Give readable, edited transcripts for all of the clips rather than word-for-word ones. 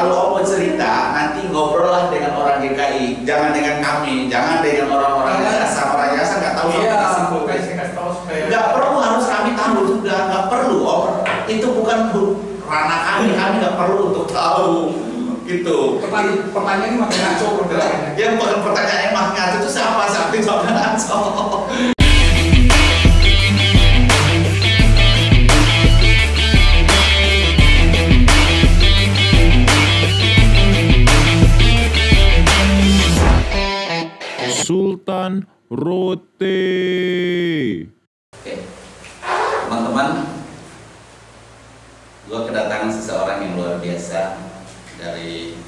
kalau Om mau cerita, nanti ngobrol lah dengan orang GKI, jangan dengan kami, jangan dengan orang-orang Yayasan. Orang Yayasan nggak tahu iya, sama kasih tahu supaya nggak perlu harus kami tahu juga, nggak perlu Om. Itu bukan ranah kami nggak perlu untuk tahu gitu. Pertanyaan ini makin ngaco pertanyaannya. Yang bukan pertanyaan yang makin ngaco itu siapa? Siapa jawabnya ngaco? Sultan Rote. Oke, teman-teman, gue kedatangan seseorang yang luar biasa dari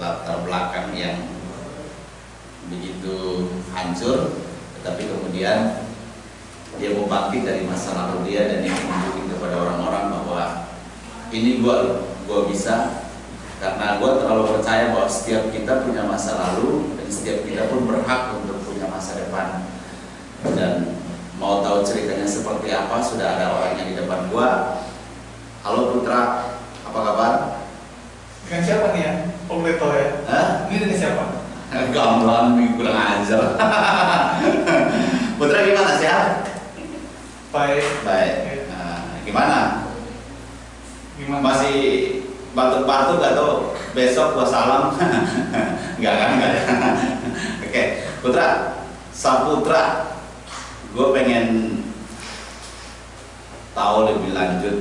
latar belakang yang begitu hancur, tetapi kemudian dia mau bangkit dari masa lalu dia dan dia menunjukkan kepada orang-orang bahwa ini gue bisa, karena gue terlalu percaya bahwa setiap kita punya masa lalu dan setiap kita pun berhak untuk punya masa depan. Dan mau tahu ceritanya seperti apa, sudah ada orangnya di depan gue. Halo Putra, apa kabar? Dengan siapa nih ya? Om Leto ya? Hah? Ini dengan siapa? Gamblang, kurang ajar. Putra gimana, sehat? Baik. Baik. Nah, gimana? Gimana? Masih batuk-batuk atau besok gua salam? Enggak kan? Enggak ya? Oke, Putra, Saputra, gue pengen tahu lebih lanjut,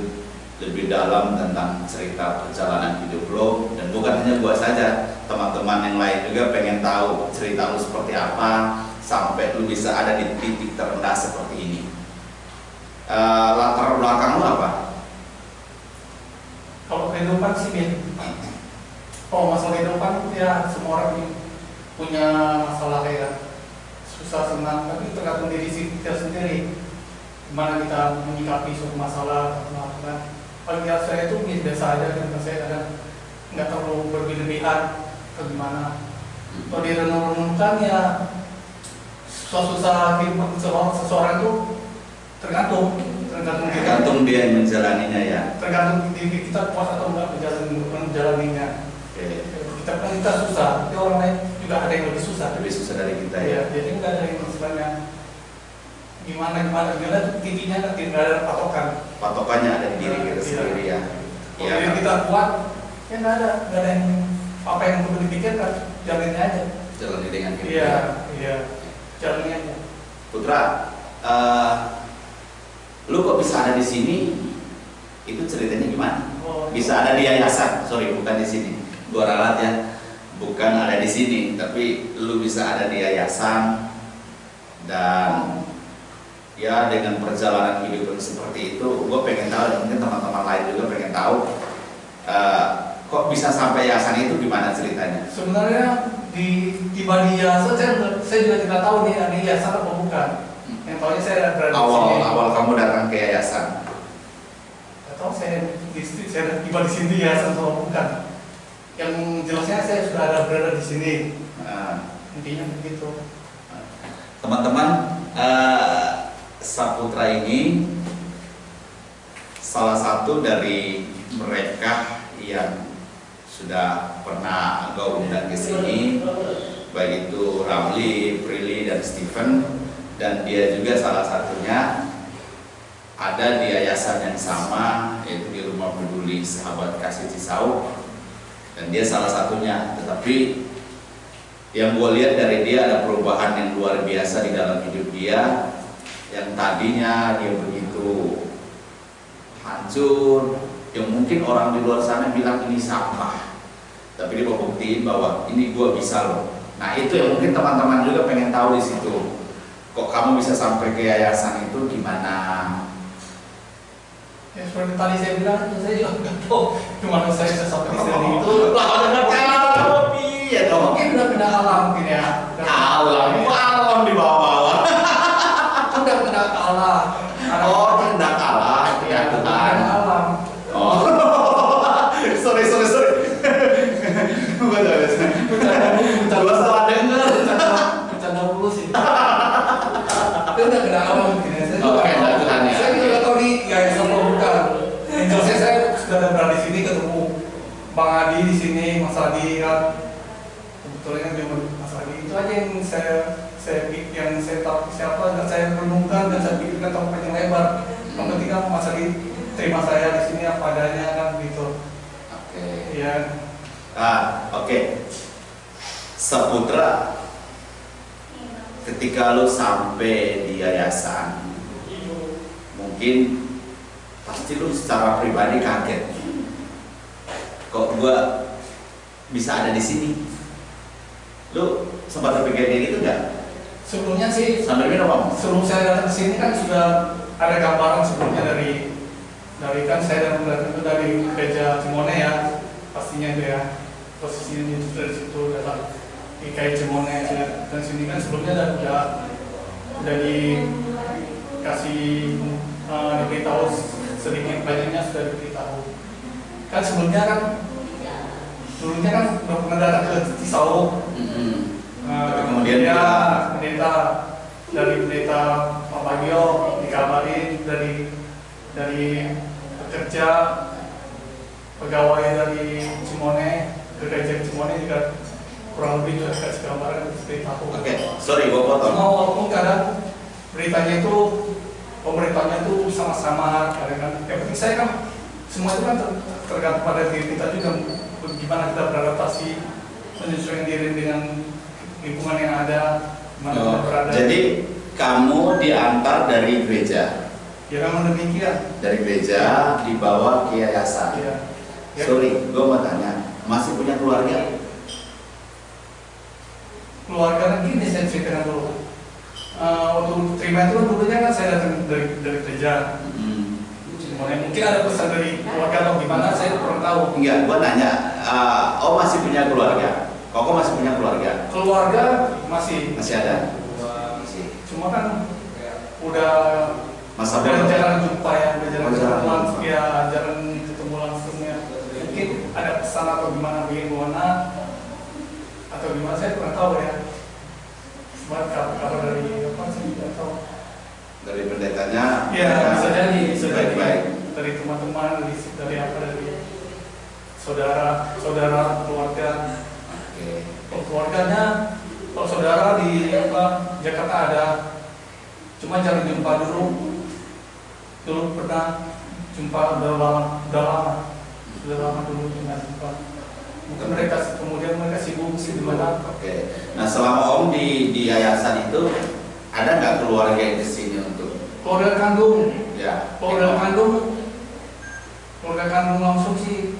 lebih dalam tentang cerita perjalanan hidup lo. Dan bukan hanya gua saja, teman-teman yang lain juga pengen tahu cerita lo seperti apa sampai lo bisa ada di titik terendah seperti ini. Latar belakang lo apa? Kalau kehidupan sih Bin. Oh, masalah kehidupan ya semua orang ini punya masalah kayak susah senang, tapi tergantung diri kita sendiri. Gimana kita menyikapi suatu masalah atau apa. Kalau lihat saya itu biasa aja, dan saya kadang nggak terlalu berlebihan atau gimana. Kalau direnung-renungkan ya susah-susah kehidupan seseorang itu tergantung Dia yang menjalaninya ya. tergantung diri kita puas atau enggak menjalaninya. Oke. Kita susah, tapi orang lain juga ada yang lebih susah. Lebih susah dari kita ya. Ya, jadi nggak ada yang istilahnya gimana titiknya kan tidak ada patokan. Patokannya ada di diri kita sendiri ya. Kalau Iya, diri kan? kita kuat, ya nggak ada yang apa yang perlu dipikirkan, jalanin aja. Jalani dengan hidup. Iya, jalanin aja. Putra, lu kok bisa ada di sini? Itu ceritanya gimana? Bisa ada di yayasan, sorry bukan di sini. Gua ralat ya, bukan ada di sini, tapi lu bisa ada di yayasan dan ya dengan perjalanan hidup yang seperti itu, gue pengen tahu dan mungkin teman-teman lain juga pengen tahu kok bisa sampai yayasan itu gimana ceritanya? Sebenarnya di yayasan saya juga tidak tahu nih ada yayasan apa bukan. Yang tahunya saya berada di sini. Awal kamu datang ke yayasan? Atau saya tiba di sini yayasan atau bukan. Yang jelasnya saya sudah ada berada di sini. Intinya begitu. Teman-teman, Saputra ini salah satu dari mereka yang sudah pernah gue undang ke sini, baik itu Ramli, Prilly, dan Steven. Dan dia juga salah satunya ada di yayasan yang sama, yaitu di Rumah Peduli Sahabat Kasih Cisau. Dan dia salah satunya, tetapi yang gue lihat dari dia ada perubahan yang luar biasa di dalam hidup dia. Yang tadinya dia begitu hancur, yang mungkin orang di luar sana bilang ini sampah, tapi dia mau buktiin bahwa ini gue bisa loh. Nah itu yang mungkin teman-teman juga pengen tahu di situ. Kok kamu bisa sampai ke yayasan itu gimana? Ya seperti tadi saya bilang, saya juga nggak tahu gimana saya bisa sampai di sini itu. Lah udah tahu, ya dong. Mungkin udah kena alam mungkin ya. Alam di bawah-bawah. Udah kena alam. Oh, tidak kalah, ya Tuhan. Kena alam. Oh, sorry. Gua salah denger. Bercanda dulu sih. Itu udah kena alam mungkin ya. Oke, Tuhan ya. Saya juga nggak tahu nih yayasan apa bukan. Yang jelasnya saya sudah ada berada di sini ketemu Bang Adi di sini, Mas Adi kan, kebetulan dia Mas Adi itu aja yang saya tahu siapa dan saya renungkan dan saya pikirkan sampai panjang lebar. Yang penting kan Mas Adi terima saya di sini apa adanya kan gitu. Oke. Iya. Oke. Saputra, ketika lu sampai di yayasan, mungkin pasti lu secara pribadi kaget. Kok gua bisa ada di sini? Lu sempat terpikir kayak gitu nggak? Sebelumnya sih, Sambil minum Om. sebelum saya datang ke sini kan sudah ada gambaran sebelumnya dari kan saya datang itu dari gereja Cimone ya, pastinya itu ya, posisinya itu dari situ dalam IKI Cimone dan sini kan sebelumnya udah dikasih diberitahu sedikit banyaknya sudah diberitahu. Kan sebelumnya kan dulunya kan udah pernah datang ke Cisau. Tapi kemudian ya pendeta Pak Bagio dikabarin dari pekerja pegawai dari Cimone ke gereja Cimone juga kurang lebih juga kasih gambaran seperti tahu. Oke, sorry gua potong. Cuma walaupun kadang beritanya itu pemerintahnya itu sama-sama kadang yang penting saya kan semua itu kan tergantung pada diri kita juga gimana kita beradaptasi menyesuaikan diri dengan lingkungan yang ada, mana kita berada. Jadi kamu diantar dari gereja. Ya memang demikian. Dari gereja dibawa ke yayasan. Ya. Ya. Sorry, gue mau tanya, masih punya keluarga? Keluarga gini saya ceritakan dulu. Untuk terima itu kan dulunya kan saya datang dari gereja. Mungkin ada pesan dari keluarga atau gimana saya kurang tahu. Enggak, gue nanya, oh masih punya keluarga? Koko masih punya keluarga? Keluarga masih ada? Masih. Cuma kan udah Masa jarang jumpa ya, udah jarang ketemu jumpa. langsung ya, jarang ketemu langsungnya. Mungkin ada pesan atau gimana atau gimana saya kurang tahu ya. Cuma kabar dari apa sih tidak tahu. Dari pendetanya? Ya bisa jadi baik-baik. Dari teman-teman, dari saudara keluarga. Kalau keluarganya, kalau saudara di Jakarta ada, cuma jarang jumpa dulu pernah jumpa udah lama dulu dengan jumpa. Mungkin kemudian mereka sibuk sih di mana. Oke. Nah selama Om di yayasan itu ada nggak keluarga yang kesini untuk? Keluarga kandung. Ya. Keluarga kandung langsung sih.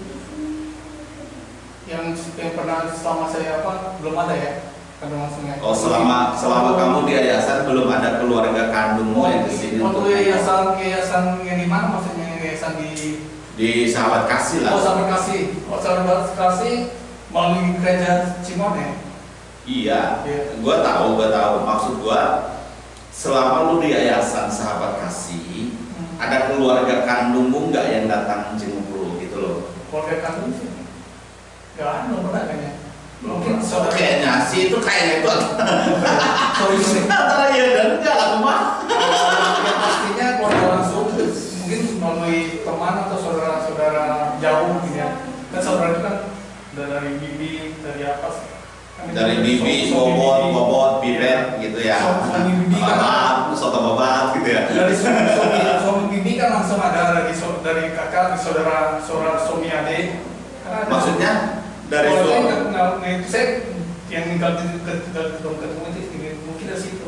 Yang pernah selama saya belum ada ya kandung langsungnya. Oh selama kamu di yayasan belum ada keluarga kandungmu yang kesini? Waktu yayasan yang di mana maksudnya yayasan di Sahabat Kasih lah. Sahabat Kasih melalui gereja Cimone. Iya. Gua tahu. Maksud gua selama lu di yayasan Sahabat Kasih ada keluarga kandungmu nggak yang datang jenguk lu gitu loh? Keluarga kandung sih. Gak ada, belum pernah kayaknya. Mungkin saudara. Kayaknya sih itu kayaknya itu. Sorry. Antara iya dan enggak lah teman. Yang pastinya keluarga langsung mungkin melalui teman atau saudara jauh gitu ya. Kan saudara itu kan dari bibi, dari apa sih? Dari bibi, bobot, bibet gitu ya. Suami bibi kan. Soto babat gitu ya. Dari suami bibi kan langsung ada dari kakak, saudara suami adik. Maksudnya dari saya yang tinggal di ketemu itu mungkin dari situ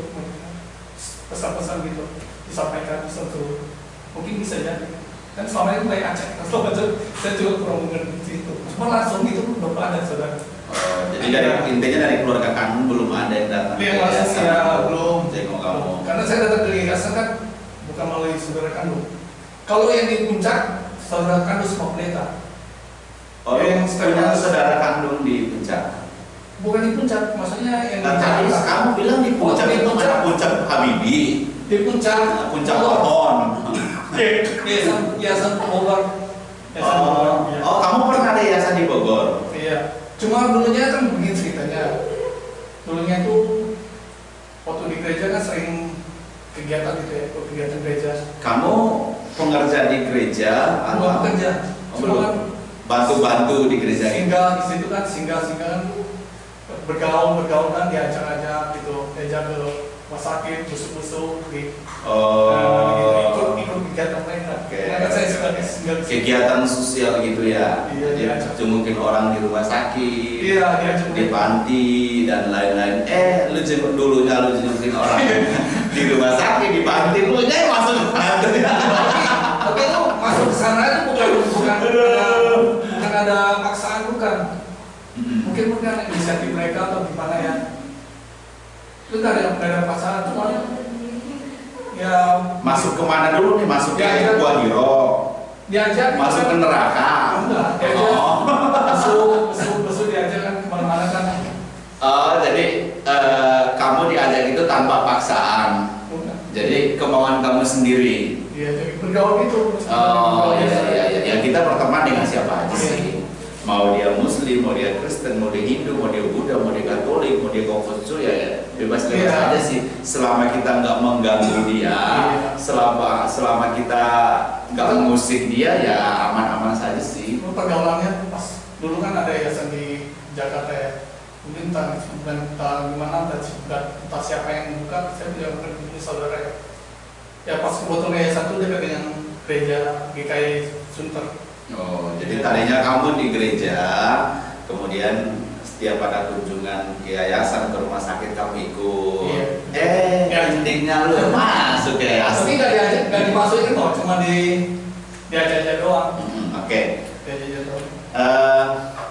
pesan-pesan gitu disampaikan satu mungkin bisa jadi kan selama itu kayak acak saya juga kurang mengerti itu cuma langsung itu belum ada saudara. Jadi intinya dari keluarga kamu belum ada yang datang. Yang langsung ya belum. Jenguk kamu. Karena saya datang ke yayasan kan bukan melalui saudara kandung. Kalau yang di puncak saudara kandung sama pendeta. Oh, yang punya saudara kandung di puncak? Bukan di puncak, maksudnya yang di Tadi kamu bilang di puncak itu mana puncak Habibie? Di puncak pohon. Yayasan Bogor. Oh, kamu pernah ada yayasan di Bogor? Iya. Cuma dulunya kan begini ceritanya. Dulunya tuh waktu di gereja kan sering kegiatan gitu ya, kegiatan gereja. Kamu pengerja di gereja? Bukan pekerja. Cuma kan bantu-bantu di gereja ini. Singgah di situ kan, singgah kan bergaul kan diajak gitu, diajak ke rumah sakit, busuk-busuk di ikut kegiatan mereka. Mereka saya suka singgah kegiatan sosial gitu ya. Iya, diajak. Jemungkin orang di rumah sakit, Iya, diajak di panti dan lain-lain. Lu jemput dulunya, lu jemputin orang di rumah sakit, di panti, lu aja masuk ke panti. Tapi itu masuk ke sana itu bukan ada paksaan, bukan. Mungkin inisiatif mereka atau gimana ya. Itu nggak ada paksaan, cuma ya masuk kemana dulu nih? Masuk ke gua hiro, diajak masuk ke neraka. Enggak, diajak besuk diajak kan kemana-mana kan. Jadi kamu diajak itu tanpa paksaan. Jadi kemauan kamu sendiri. Iya, jadi bergaul itu. Ya kita berteman dengan siapa aja sih. Mau dia Muslim, mau dia Kristen, mau dia Hindu, mau dia Buddha, mau dia Katolik, mau dia Konghucu, ya bebas aja sih. Selama kita nggak mengganggu dia, selama kita nggak mengusik dia, ya aman-aman saja sih. Pergaulannya pas dulu kan ada yayasan di Jakarta ya. Mungkin entah gimana, entah siapa yang buka, saya tidak mengerti saudara ya. Ya pas kebetulan yayasan itu dekat dengan gereja GKI Sunter. Jadi tadinya kamu di gereja, kemudian setiap ada kunjungan ke yayasan, ke rumah sakit kamu ikut. Endingnya lu masuk ke yayasan. Tapi nggak dimasukin kok, cuma diajak doang. Oke. Diajak doang.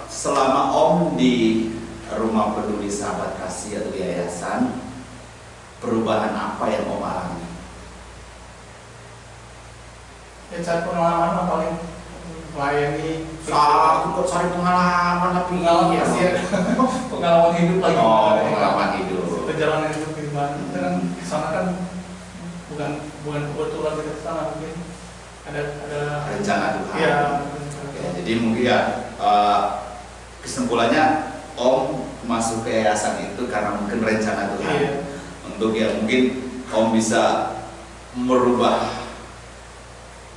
Selama Om di Rumah Peduli Sahabat Kasih atau yayasan, perubahan apa yang Om alami? Ya cari pengalaman paling melayani. Aku kok cari pengalaman tapi pengalaman ya. Pengalaman hidup lagi. Pengalaman hidup. Perjalanan hidup gimana? Kita kan kesana kan bukan kebetulan kita kesana, mungkin ada rencana Tuhan. Iya. Jadi mungkin ya kesimpulannya Om masuk ke yayasan itu karena mungkin rencana Tuhan. Iya. Untuk ya mungkin Om bisa merubah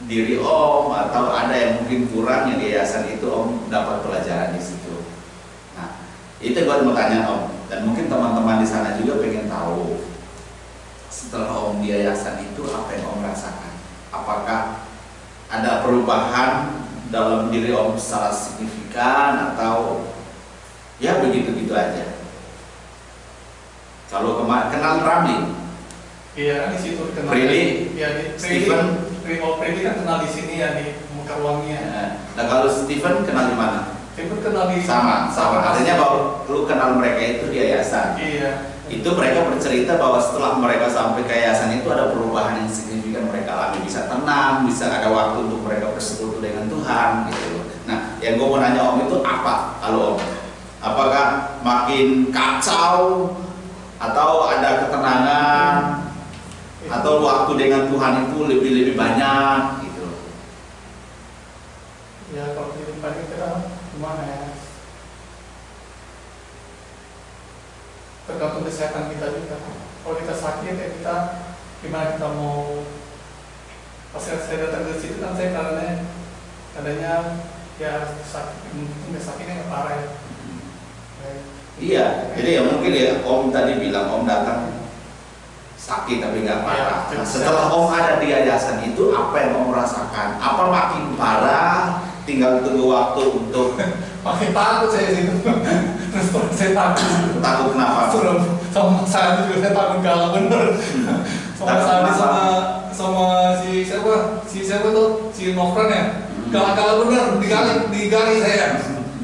diri Om, atau ada yang mungkin kurang yang di yayasan itu Om dapat pelajaran di situ. Nah, itu gue mau tanya Om, dan mungkin teman-teman di sana juga pengen tahu setelah Om di yayasan itu apa yang Om rasakan? Apakah ada perubahan dalam diri Om secara signifikan atau ya begitu-begitu aja? Kalau kenal Ramli? Iya kan di situ kenal. Prilly, ya, Stephen. Prilly kan kenal di sini ya, di Mekarwangi ya. Nah kalau Stephen kenal di mana? Stephen kenal di sama. Artinya bahwa lu kenal mereka itu di yayasan. Iya. Itu mereka bercerita bahwa setelah mereka sampai ke yayasan itu ada perubahan yang signifikan mereka alami, bisa tenang, bisa ada waktu untuk mereka bersekutu dengan Tuhan gitu. Nah, yang gue mau nanya Om itu apa kalau Om? Apakah makin kacau atau ada ketenangan? Atau waktu dengan Tuhan itu lebih banyak gitu? Ya kalau kehidupan kita gimana ya? Tergantung kesehatan kita juga. Kalau kita sakit ya kita gimana kita mau. Pas saya datang ke situ kan saya katanya ya sakit, mungkin sakitnya nggak parah ya. Iya, jadi ya mungkin ya Om tadi bilang Om datang sakit tapi nggak parah. Nah, setelah Om ada di yayasan itu apa yang Om rasakan? Apa makin parah? Tinggal tunggu waktu untuk makin takut saya situ. Terus saya takut. Takut kenapa? Sama saya juga saya takut galau bener. Sama si siapa tuh si Nofran ya. Galau bener digali saya.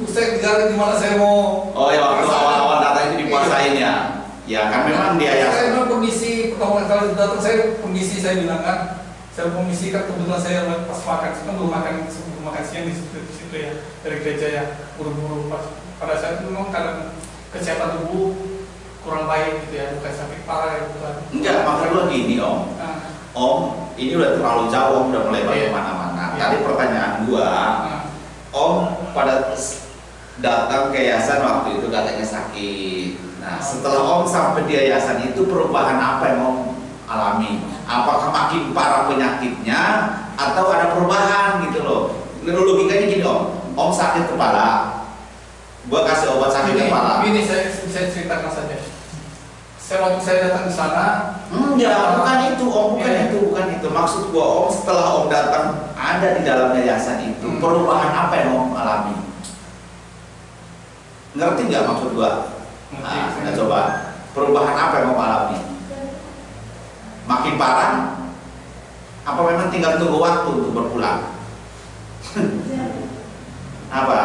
Saya digali di mana saya mau. Oh ya waktu awal-awal datang itu dikuasain ya. Ya kan memang dia ya. Saya memang permisi pertama kali datang saya permisi, saya bilang kan saya permisi kan kebetulan saya pas makan kan belum makan siang di situ ya dari gereja ya buru-buru pada saat itu memang karena kesehatan tubuh kurang baik gitu ya, bukan sakit parah ya bukan. Enggak, maksud lu gini Om. Om ini udah terlalu jauh, udah melebar kemana-mana. Tadi pertanyaan gua, Om pada datang ke yayasan waktu itu katanya sakit. Nah, setelah Om sampai di yayasan itu perubahan apa yang Om alami? Apakah makin parah penyakitnya atau ada perubahan gitu loh? Logikanya gini Om, om sakit kepala, gua kasih obat sakit kepala. Ini saya ceritakan saja. Waktu saya datang ke sana, bukan itu om, bukan itu. Maksud gua om, setelah om datang ada di dalam yayasan itu, perubahan apa yang om alami? Ngerti nggak maksud gua? Nah, coba perubahan apa yang om alami? Makin parah? Apa memang tinggal tunggu waktu untuk berpulang? Apa?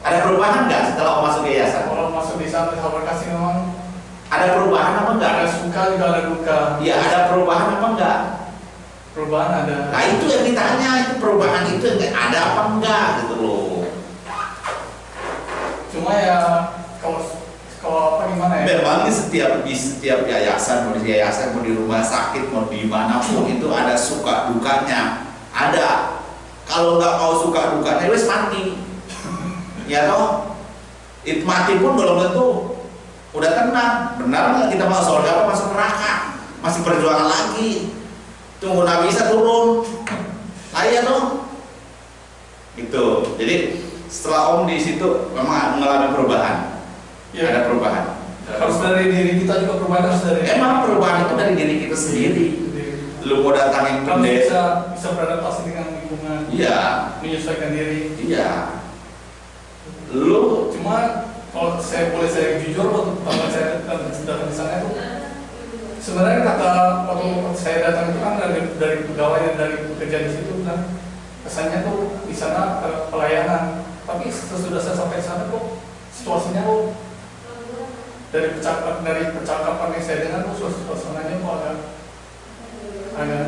Ada perubahan nggak setelah om masuk yayasan? Kalau masuk di sana, sahabat kasih memang ada perubahan apa enggak? ada suka juga ada duka. Ya ada perubahan apa enggak? Perubahan ada. Nah itu yang ditanya, itu perubahan itu yang ada apa enggak gitu loh. Cuma ya kalau apa gimana ya? Memang di setiap yayasan, mau di rumah sakit, mau di manapun itu ada suka dukanya. Ada. Kalau nggak mau suka dukanya, wes mati. Ya toh? Itu mati pun belum tentu udah tenang. Benar nggak kita masuk surga apa masuk neraka? Masih perjuangan lagi. Tunggu Nabi Isa turun. Iya dong. Gitu. Jadi setelah om di situ memang mengalami perubahan. Ya. Ada perubahan. Harus dari diri kita juga perubahan harus dari. Emang perubahan itu dari diri kita sendiri. Lu mau datangin pendeta bisa beradaptasi dengan lingkungan. Iya. Menyesuaikan diri. Iya. Lu cuma kalau saya jujur waktu pertama saya datang di sana itu sebenarnya kata waktu saya datang itu kan dari pegawai dari pekerja di situ kan kesannya tuh di sana pelayanan, tapi sesudah saya sampai sana kok situasinya kok dari percakapan yang saya dengar tuh suasananya kok agak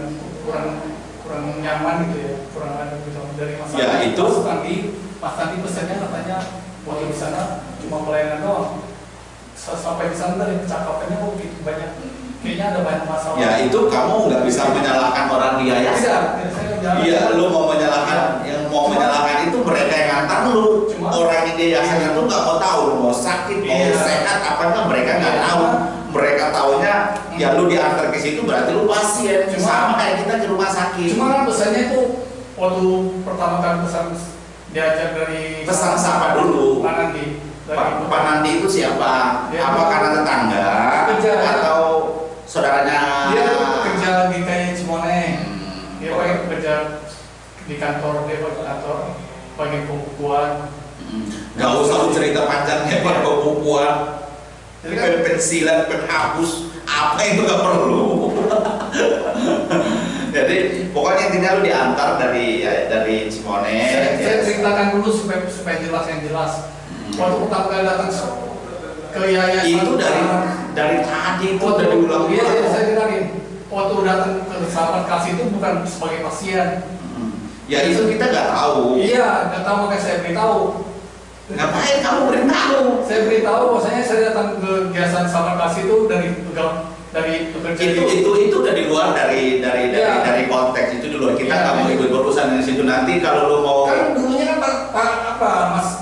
kurang nyaman gitu ya, kurang ada gitu dari masa ya, itu Mas Tandi pesannya katanya waktu di sana cuma pelayanan doang. Sampai di sana dari percakapannya kok gitu banyak, kayaknya ada banyak masalah. Ya itu kamu nggak bisa menyalahkan orang di yayasan. Iya, lu mau menyalahkan itu mereka yang antar lu. Orang di yayasan itu nggak mau tahu mau sakit mau sehat apa enggak, mereka nggak tahu. Mereka taunya ya lu diantar ke situ berarti lu pasien. Sama kayak kita di rumah sakit. Cuma kan pesannya itu waktu pertama kali pesan diajar dari pesan siapa dulu? Pak Nandi itu siapa? Apa karena tetangga? Atau saudaranya? Dia kerja di KI Cimone. Dia kerja di kantor, bagian pembukuan. Gak usah lu cerita panjangnya Pak pembukuan. Pensilan, penghapus, apa itu gak perlu. Jadi pokoknya intinya lu diantar dari Cimone. Saya ceritakan dulu supaya jelas yang jelas. Waktu pertama kali datang ke yayasan itu dari tadi itu dari ulang. Iya, saya dengarin. Waktu datang ke sahabat kasih itu bukan sebagai pasien. Ya itu kita nggak tahu. Iya, nggak tahu makanya saya beritahu. Ngapain kamu beritahu? Saya beritahu, bahwasanya saya datang ke yayasan sahabat kasih itu dari pekerja itu dari luar dari konteks itu di luar kita nggak mau ikut berurusan di situ. Nanti kalau lu mau kan dulunya kan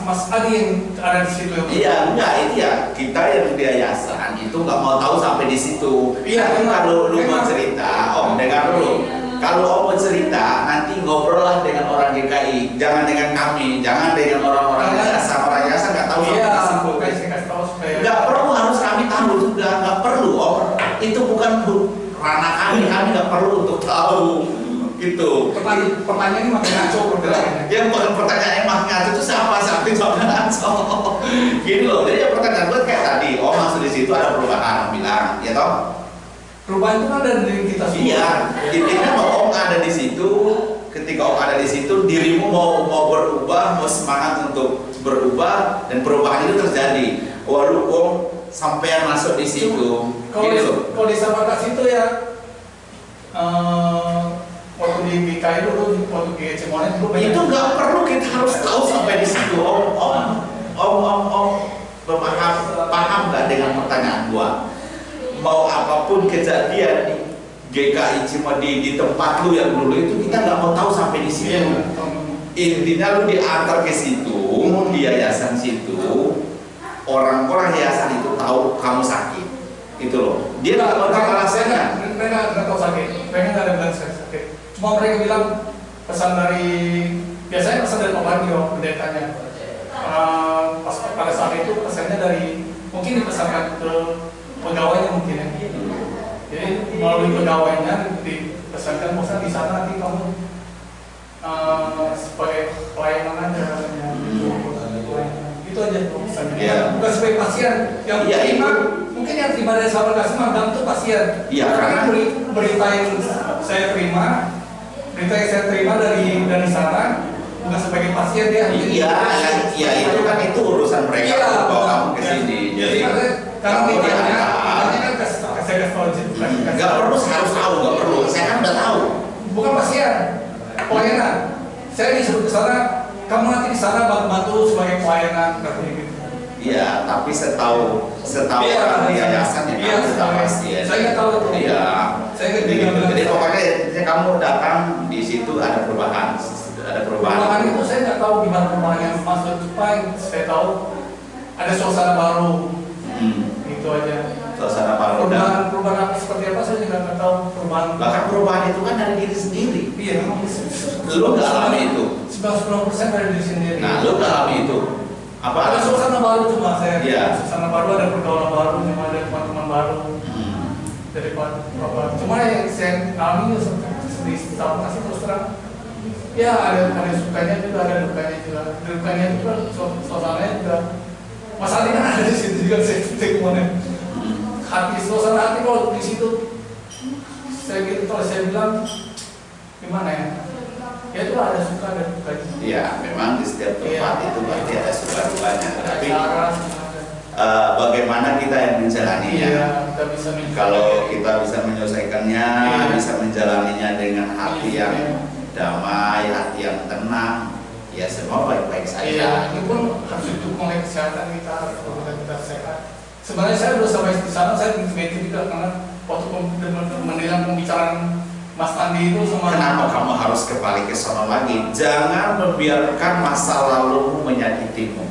Mas Adi yang ada di situ. Iya enggak, itu ya kita yang di yayasan itu nggak mau tahu sampai di situ. Iya, kalau lu mau cerita om dengar dulu. Kalau om mau cerita nanti ngobrol lah dengan orang GKI, jangan dengan kami, jangan dengan orang-orang yayasan. Orang yayasan nggak tahu sampai di situ. Nggak perlu harus kami tahu juga, nggak perlu om. Itu bukan ranah kami nggak perlu untuk tahu gitu. Pertanyaan ini makin ngaco pertanyaannya. Yang pertanyaan yang makin ngaco itu siapa ngaco? Gini loh, jadi pertanyaan gue kayak tadi, om masuk di situ ada perubahan, bilang, ya toh? Perubahan itu kan ada dari kita semua. Iya, intinya mau om ada di situ, ketika om ada di situ, dirimu mau berubah, mau semangat untuk berubah, dan perubahan itu terjadi. Walau om sampai masuk di situ. Kalau di Sabarkas itu ya, waktu di BKI dulu, waktu di Cimone dulu itu nggak perlu kita harus tahu sampai di situ. Om paham nggak dengan pertanyaan gua? Mau apapun kejadian di GKI Cimone di tempat lu yang dulu itu kita nggak mau tahu sampai di situ. Intinya lu diantar ke situ, di yayasan situ, orang-orang yayasan itu tahu kamu sakit, itu loh. Dia nggak mau tahu alasannya. Mereka nggak tahu sakit, mereka nggak ada bilang sakit. Cuma mereka bilang pesan dari biasanya pesan dari Pak Bagio, pendetanya. Pas pada saat itu pesannya dari mungkin dipesankan ke pegawainya mungkin ya. Jadi melalui pegawainya dipesankan bosan di sana nanti kamu sebagai pelayanan aja katanya. Itu aja pesannya. Yeah. Bukan sebagai pasien yang terima, mungkin yang terima dari sahabat kasih mandang itu pasien. Iya, Karena berita yang saya terima, dari sana bukan sebagai pasien ya. Iya, itu kan itu urusan mereka. Iya, Bawa kamu ke sini. Jadi karena kamu ditanya diantar. kan saya kasih tahu Nggak perlu harus tahu, nggak perlu. Saya kan udah tahu. bukan pasien, pelayanan. Saya disuruh ke sana, kamu nanti di sana bantu sebagai pelayanan katanya gitu. Iya, tapi setahu orang di yayasan ya kamu sudah pasien. Saya nggak tahu itu. Iya. Saya nggak Jadi pokoknya intinya kamu datang di situ ada perubahan. Perubahan itu saya nggak tahu gimana perubahan yang maksud supaya saya tahu ada suasana baru. Itu aja. Suasana baru dan Perubahan apa seperti apa saya juga nggak tahu perubahan. bahkan perubahan itu kan dari diri sendiri. Iya, memang. Lu nggak alami itu. 90% dari diri sendiri. Nah, lu nggak alami itu. Apa Ada suasana baru cuma saya. Iya. Suasana baru, ada pergaulan baru, cuma ada teman-teman baru. Dari apa? Cuma yang saya alami di tahun kasih terus terang. Ya ada sukanya juga, ada dukanya juga. Dukanya juga suasananya juga. Masalahnya kan ada di situ juga saya kemana. Hati suasana hati kalau di situ kalau saya bilang gimana ya? Ya itu ada suka ada dukanya. Iya, memang di setiap tempat itu pasti ada suka-dukanya. Tapi bagaimana kita yang menjalaninya? Iya, kita bisa kalau kita bisa menyelesaikannya, bisa menjalaninya dengan hati yang damai, hati yang tenang, ya semua baik-baik saja. Iya, itu pun harus didukung oleh kesehatan kita, kalau kita sehat. Sebenarnya saya sudah sampai di sana, saya begitu juga karena waktu mendengar pembicaraan Mas Andi itu sama. Kenapa kamu harus kembali ke sana lagi? Jangan membiarkan masa lalumu menyakitimu.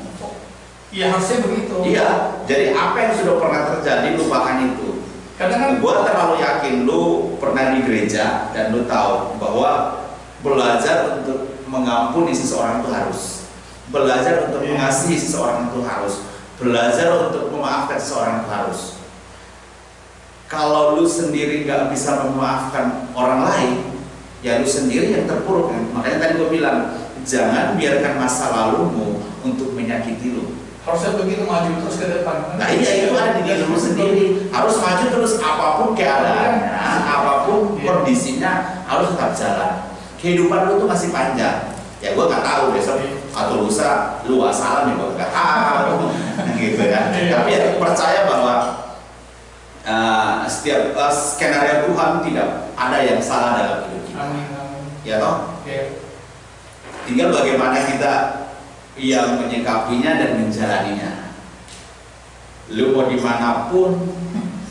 Iya, harusnya begitu. Iya, jadi apa yang sudah pernah terjadi lupakan itu. Karena kan gua terlalu yakin lu pernah di gereja dan lu tahu bahwa belajar untuk mengampuni seseorang itu harus, belajar untuk mengasihi seseorang itu harus, belajar untuk memaafkan seseorang itu harus. Kalau lu sendiri nggak bisa memaafkan orang lain, ya lu sendiri yang terpuruk kan? Makanya tadi gue bilang, jangan biarkan masa lalumu untuk menyakiti lu. Harusnya begitu, maju terus ke depan. Nah iya, itu ada di diri lu sendiri. Harus maju terus apapun keadaannya, apapun kondisinya harus tetap jalan. Kehidupan lu tuh masih panjang. Ya gue nggak tahu besok atau lusa lu asal nih, gue nggak tahu gitu ya. Tapi ya percaya bahwa setiap skenario Tuhan tidak ada yang salah dalam hidup kita. Amin. Ya toh? Tinggal bagaimana kita yang menyikapinya dan menjalaninya. Lu mau dimanapun,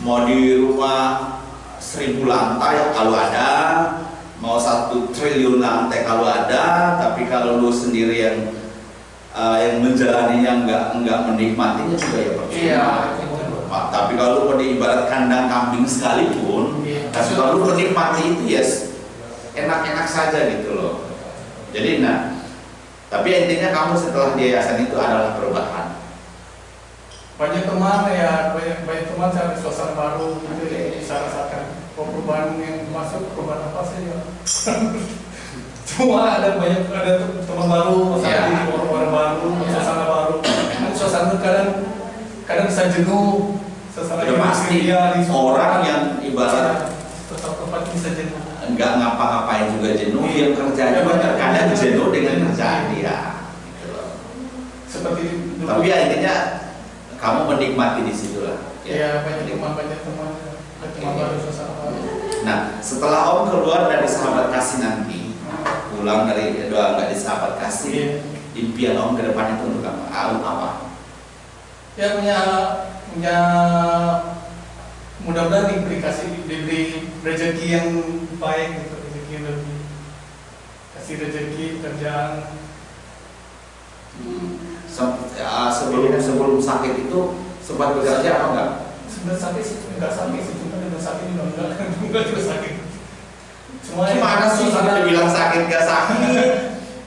mau di rumah 1000 lantai kalau ada, mau 1 triliun lantai kalau ada, tapi kalau lu sendiri yang menjalaninya nggak menikmatinya juga ya percuma. Iya. Tapi kalau lu ibarat kandang kambing sekalipun, tapi kalau lu menikmati itu ya enak-enak saja gitu loh. Jadi tapi intinya kamu setelah di yayasan itu adalah perubahan. Banyak teman ya, banyak teman cari suasana baru gitu ya, bisa rasakan. Perubahan yang masuk, perubahan apa sih ya? Cuma ada teman baru, orang baru, suasana baru. Suasana kadang bisa jenuh. Sudah pasti orang yang ibarat tempat bisa jenuh. Enggak ngapa-ngapain juga jenuh, yang kerja juga terkadang jenuh dengan kerjaan dia. Gitu loh. Seperti tapi ya intinya kamu menikmati di situ lah. Iya, banyak teman baru, suasana baru. Nah, setelah Om keluar dari sahabat kasih nanti, pulang dari doa nggak di sahabat kasih, impian Om ke depan itu untuk apa? Ya punya mudah-mudahan diberi rezeki yang baik gitu, rezeki yang lebih, kasih rezeki kerjaan. Sebelum sakit itu sempat bekerja apa enggak? Sebenarnya sakit sih enggak sakit sih, cuma dengan sakit enggak juga sakit. Gimana sih? Sudah bilang sakit nggak sakit?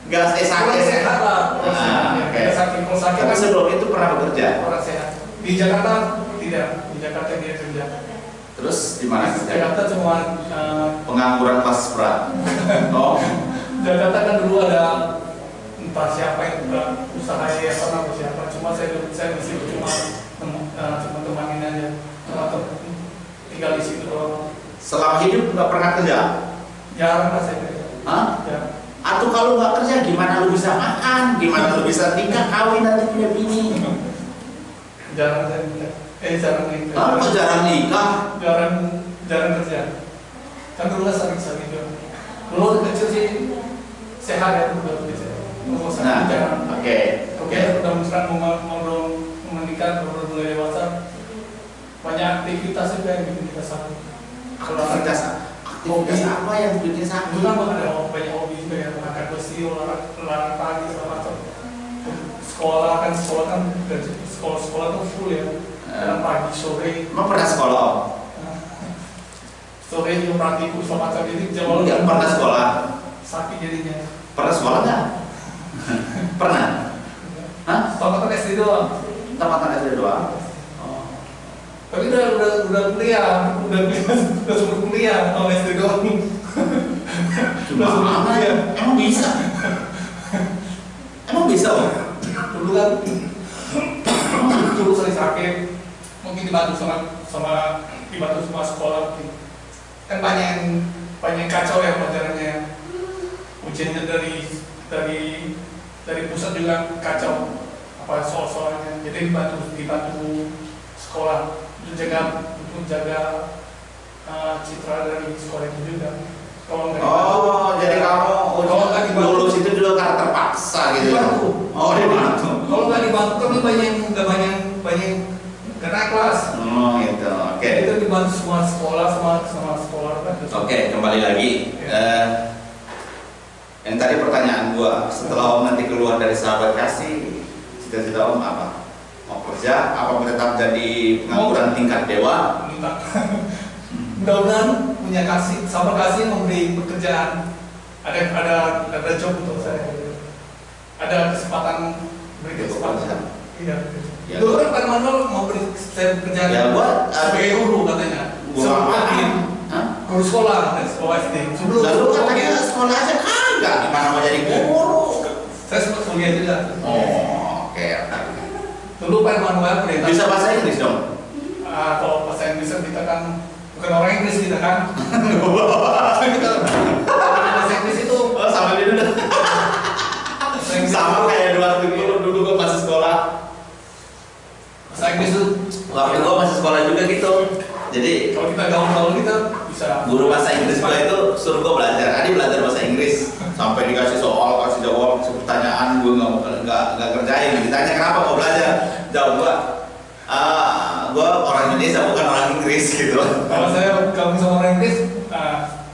Nggak Orang sakit. sehat lah. Orang sehat. Ya. Oke. Nggak sakit. Kalau sakit Tapi kan sebelum itu pernah bekerja. orang sehat. Di Jakarta tidak. Di Jakarta dia kerja. Terus di mana Di kerja? Jakarta cuma Pengangguran kelas berat. Oh, Jakarta kan dulu ada entah siapa yang usaha yayasan atau siapa. Cuma saya di situ cuma temanin aja. Cuma tinggal di situ doang. selama hidup nggak pernah kerja? Jarang lah saya kerja. Hah? Jarang. Atau kalau nggak kerja gimana lu bisa makan? Gimana lu bisa nikah, kawin, nanti punya bini? Jarang saya nikah. Jarang nikah. Kok jarang nikah? Jarang kerja. Kan dulu kan sering juga. Dulu waktu kecil sih sehat ya dulu kecil. Dulu Nah, jarang. oke. Udah mesra mau menikah, baru mulai dewasa. Banyak aktivitas juga yang bikin kita sakit. Aktivitas apa yang bikin sakit? Dulu kan ada banyak hobi juga ya, angkat besi, olahraga pagi segala macam. Sekolah kan sekolah tuh full ya. Kadang pagi sore. Emang pernah sekolah? Sore juga praktikum segala macam, jadi jawab Nggak pernah sekolah. sakit jadinya. Pernah sekolah nggak? Pernah? Hah? Tamat SD doang. Tamatan SD doang. Oh. Tapi udah kuliah, udah sebelum kuliah, tahun SD doang. Udah sebelum kuliah. Emang bisa? Emang bisa loh? Dulu kan dulu sering sakit, mungkin dibantu sama sekolah mungkin. Kan banyak yang kacau ya pelajarannya. Ujiannya dari pusat juga kacau apa soal-soalnya. Jadi dibantu sekolah untuk jaga citra dari sekolah itu juga. Kalau nggak dibantu, Jadi kamu kalau nggak dibantu, lulus itu juga karena terpaksa gitu. dibantu. Oh, dibantu. Kalau nggak dibantu kan nggak banyak nggak naik kelas. Oh, gitu. Oke. Itu dibantu semua sekolah sama sekolah kan. Oke, kembali lagi. Yang tadi pertanyaan gua, setelah Om nanti keluar dari sahabat kasih, cita-cita Om apa? Mau kerja? Apa tetap jadi pengangguran tingkat dewa? Mudah-mudahan punya sahabat kasih memberi pekerjaan. Ada job untuk saya. Ada kesempatan beri kesempatan. Iya. Ya, Dulu kan Pak Manuel mau beri saya pekerjaan. Ya, gua sebagai guru katanya. Gua Sebelum guru sekolah SD. Sebelum lalu katanya sekolah aja kagak, gimana mau jadi guru? saya sempat kuliah juga. Oh, oke. Dulu Pak Manuel perintah. Bisa bahasa Inggris dong? Kalau bahasa Inggris kita kan bukan orang Inggris kita kan. Kita bahasa Inggris itu Sama dia dulu. Sama kayak dulu gua masih sekolah. bahasa Inggris itu Waktu gua masih sekolah juga gitu. Jadi kalau kita gaul-gaul kita bisa. guru bahasa Inggris gua itu suruh gua belajar. Adi belajar bahasa Inggris sampai dikasih soal, kasih jawab, kasih pertanyaan, gua nggak kerjain. Ditanya kenapa mau belajar, jawab gua orang Indonesia bukan orang Inggris gitu. Kalau saya gabung sama orang Inggris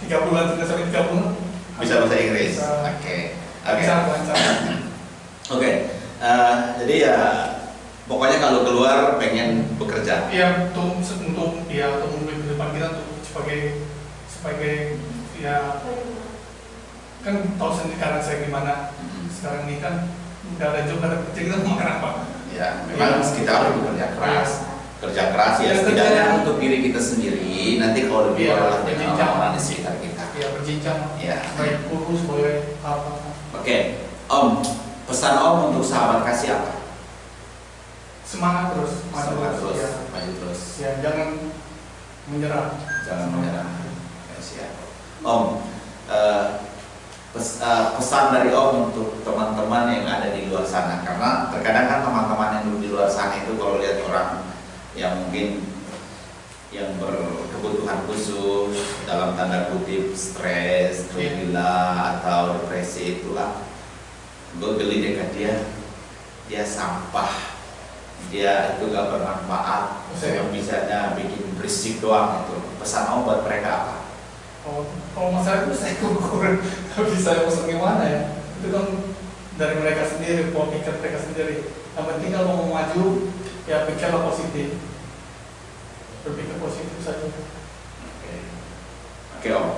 3 bulan 3 bulan Bisa bahasa Inggris. bisa lancar. Oke. Jadi ya pokoknya kalau keluar pengen bekerja. Iya untuk memimpin ke depan kita untuk sebagai ya kan tahu sendiri karena saya gimana sekarang ini kan nggak ada job, nggak ada kerja, kita mau makan apa? Ya, memang kita harus bekerja keras. Kerja keras ya setidaknya untuk diri kita sendiri. Nanti kalau lebih olah dengan orang-orang di sekitar kita. Ya berjenjang. Ya. Baik kurus, boleh apa? Oke, Om, pesan Om untuk sahabat kasih apa? Semangat terus, Semangat terus, ya. maju terus. Ya jangan menyerah. Jangan menyerah. Ya, siap. Om, pesan dari Om untuk teman-teman yang ada di luar sana, karena terkadang kan teman-teman yang di luar sana itu kalau lihat orang yang mungkin yang berkebutuhan khusus dalam tanda kutip stres, gila atau depresi itulah, gue geli dekat dia sampah, dia itu gak bermanfaat, yang bisanya bikin berisik doang itu. Pesan Om buat mereka apa? Kalau masalah itu saya kurang bisa pesan gimana ya, itu kan dari mereka sendiri, pola pikir mereka sendiri. Yang penting kalau mau maju ya pikirlah positif, berpikir positif saja. Oke Om,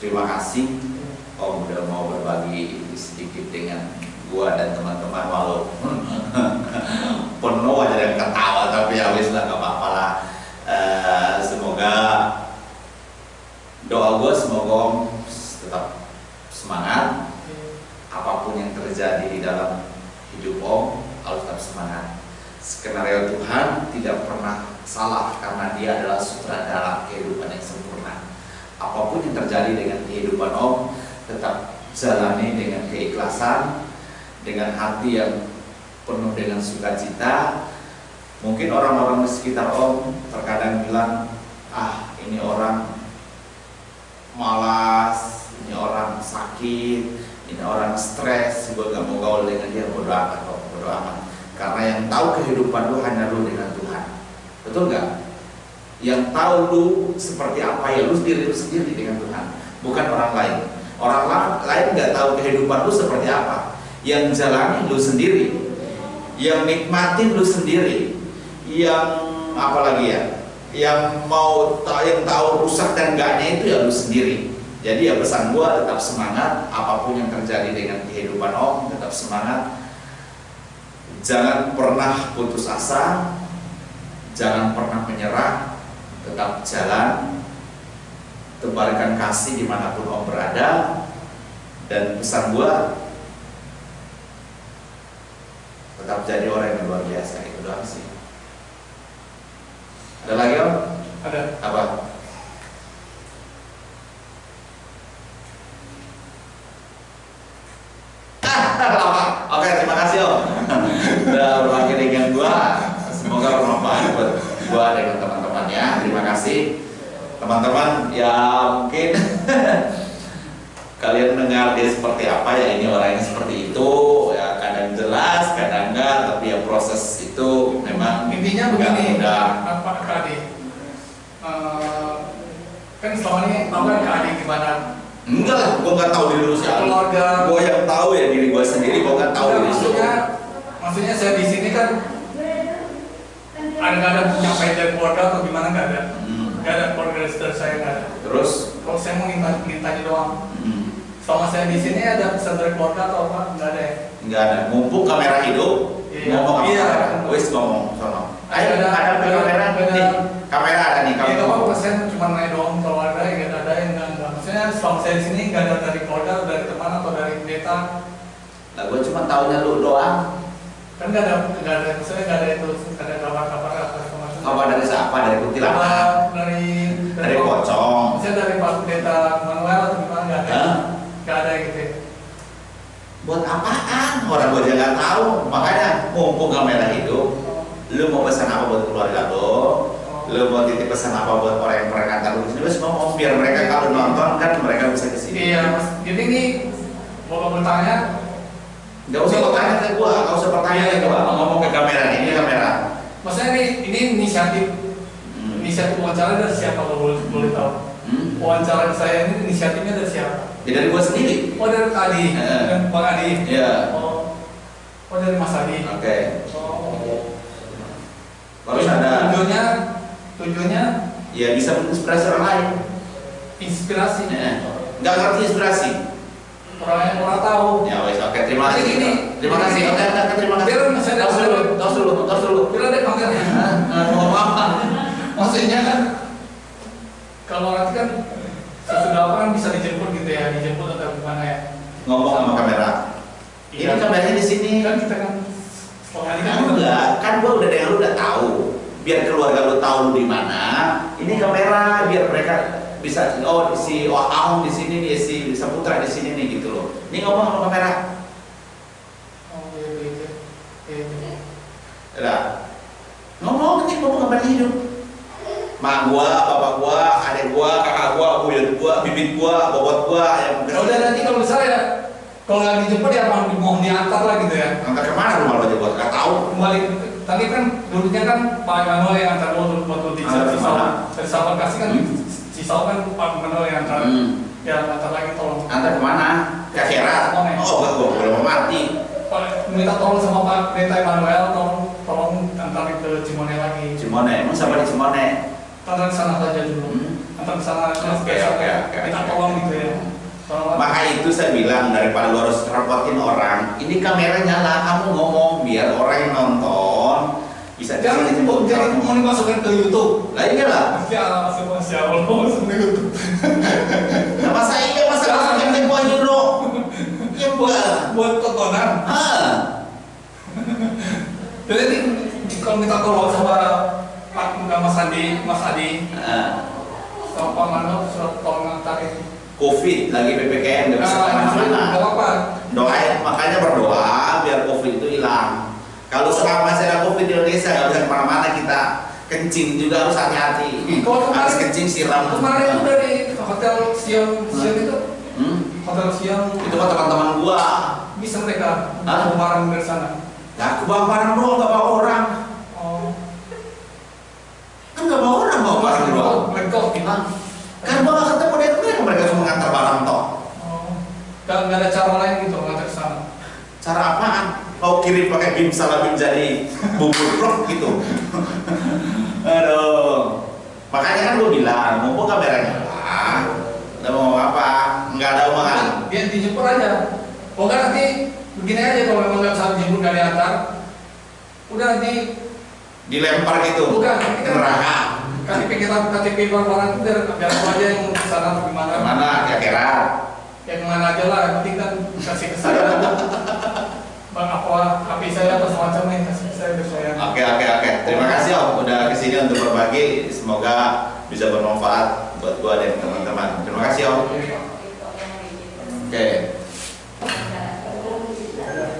terima kasih Om udah mau berbagi sedikit dengan gua dan teman-teman, walaupun penuh aja yang ketawa, tapi ya wis lah, gak apa-apa lah. Semoga doa gua semoga Om tetap semangat, apapun yang terjadi di dalam hidup Om harus tetap semangat. Skenario Tuhan tidak pernah salah karena Dia adalah sutradara kehidupan yang sempurna. Apapun yang terjadi dengan kehidupan Om, tetap jalani dengan keikhlasan, dengan hati yang penuh dengan sukacita. Mungkin orang-orang di sekitar Om terkadang bilang, ah ini orang malas, ini orang sakit, ini orang stres, gue gak mau gaul dengan dia. Bodo amat kok, bodo amat. Karena yang tahu kehidupan lu hanya lu dengan Tuhan. Betul gak? Yang tahu lu seperti apa ya lu sendiri dengan Tuhan, bukan orang lain. Orang lain nggak tahu kehidupan lu seperti apa. Yang jalani lu sendiri, yang nikmatin lu sendiri, yang apalagi ya, yang tahu rusak dan enggaknya itu ya lu sendiri. Jadi ya pesan gua tetap semangat, apapun yang terjadi dengan kehidupan Om, tetap semangat. Jangan pernah putus asa, jangan pernah menyerah, tetap jalan. Tebarkan kasih dimanapun Om berada. Dan pesan gua, tetap jadi orang yang luar biasa. Itu doang sih. Ada lagi Om? Ada. Apa? Oke, terima kasih Om udah berbagi dengan gua. Semoga bermanfaat buat gua dengan teman-temannya. Terima kasih teman-teman. Ya mungkin kalian dengar dia seperti apa ya, ini orangnya seperti itu ya, kadang jelas kadang enggak, tapi ya proses itu memang Intinya begini, mudah. Pak Adi, kan selama ini tahu kan Kak Adi gimana? Enggak lah, gua nggak tahu diri lu siapa. Keluarga. Gua yang tahu ya diri gua sendiri, gua nggak tahu diri lu. Maksudnya saya di sini kan nggak ada nyampe dari keluarga atau gimana, nggak ada. Nggak ada keluarga dari saya, nggak ada. Terus? Kalau saya mau mintanya doang. Selama saya di sini ada pesan dari keluarga atau apa? Nggak ada ya? Nggak ada. Mumpung kamera hidup, ngomong apa? Iya. Wis ngomong sono. Ayo Ada kamera. Nih, kamera ada nih. Itu Kamu. apa? Saya cuma nanya doang keluarga, ya nggak ada yang nggak. Maksudnya selama saya di sini nggak ada dari keluarga, atau dari teman atau dari pendeta. Lah gua cuma taunya lu doang. Kan nggak ada, maksudnya nggak ada itu, nggak ada kabar-kabar apa segala macam. Apa dari siapa? Dari kuntilanak? Dari pocong? Maksudnya dari Pak Pendeta Manuel atau gimana, nggak ada? Nggak ada gitu ya? Buat apaan? Orang gua aja nggak tahu. Makanya mumpung kamera hidup, lu mau pesan apa buat keluarga lo? Lu mau titip pesan apa buat orang yang pernah ngantar lu kesini? Lu ngomong biar mereka kalau nonton kan mereka bisa kesini. Iya Mas, jadi ini mau bertanya. Gak usah bertanya ke gua, gak usah bertanya ke gua. Ngomong ke kamera nih, ini kamera. Maksudnya ini inisiatif wawancara dari siapa kalau boleh tahu? Wawancara saya ini inisiatifnya dari siapa? Ya dari gua sendiri. Oh dari Adi, Bang Adi. Iya. Oh dari Mas Adi. Oke. Oh. Harus ada. Tujuannya? Ya bisa menginspirasi orang lain. Inspirasi. Nggak ngerti inspirasi. Orang yang kurang tahu. Ya wes, oke, terima kasih. Ini. Terima kasih. Oke, terima kasih. Biar saya tos dulu. Biar ada kameranya. Mau apa? Maksudnya kan kalau nanti kan sesudah apa kan bisa dijemput gitu ya, dijemput atau gimana ya? Ngomong sama kamera. Ini kameranya di sini. Kan kita kan sekali kan enggak, kan gua udah dengan lu udah tahu. Biar keluarga lu tahu lu di mana. Ini kamera biar mereka bisa si Aung di sini nih, si Saputra di sini nih gitu loh. Ini ngomong sama kamera. Oh iya. Udah. Ngomong kamera hidup. Mak gua, bapak gua, adik gua, kakak gua, buyut gua, bibit gua, bobot gua yang udah nanti kalau misalnya kalau nggak dijemput ya mau diantar lah gitu ya. Antar kemana rumah lo aja buat nggak tahu. Kembali tadi kan dulunya kan Pak Manuel yang antar lo waktu di Cisau. Dari Sabang kasih kan Cisau kan Pak Manuel yang antar. Ya antar lagi tolong. Antar kemana? Ke akhirat. Oh enggak, gua udah mau mati. Minta tolong sama Pak Pendeta Manuel, tolong antar ke Cimone lagi. Cimone, emang siapa di Cimone? Antar ke sana saja dulu. Antar ke sana. Oke. Minta tolong gitu ya. Maka itu saya bilang, daripada lu harus repotin orang, ini kamera nyala, kamu ngomong biar orang yang nonton bisa jangan jadi mau dimasukin ke YouTube. Lah iyalah. Ya, Masya Allah, masuk ke YouTube. Nah, masa masukin tempo euro? Ya buat tontonan. Jadi kalau minta tolong sama Mas Adi, sama Pak Mano, surat tolong ngantarin. COVID lagi PPKM nggak bisa kemana-mana. Apa? Doain, makanya berdoa biar COVID itu hilang. Kalau sekarang masih ada COVID di Indonesia nggak bisa kemana-mana, kita kencing juga harus hati-hati. Harus kencing siram. Kemarin itu dari hotel siang itu. Hotel siang. Itu mah teman-teman gua. Bisa mereka bawa barang dari sana. Ya aku bawa barang doang, nggak bawa orang. Oh. Kan nggak bawa orang, bawa barang doang. Lengkap gitu. Kan gua nggak ketemu dia, mereka cuma ngantar barang toh. Oh. Dan nggak ada cara lain gitu ngantar ke sana. Cara apaan? Kau kirim pakai bim salah bim jadi bubur blok gitu. Aduh. Makanya kan gua bilang, mumpung kameranya lah. Udah mau apa? Nggak ada omongan. Dia dijemput aja. Oh kan nanti begini aja, kalau memang nggak bisa dijemput dari antar, udah nanti dilempar gitu. bukan ke neraka. KTP barang itu biar aku aja yang ke sana atau gimana. Mana ya kira? Ya kemana aja lah, yang penting kan kasih ke saya. Bang apa saya apa semacamnya kasih ke saya biar saya. Oke. Terima kasih Om udah kesini untuk berbagi. Semoga bisa bermanfaat buat gua dan teman-teman. Terima kasih Om. Oke.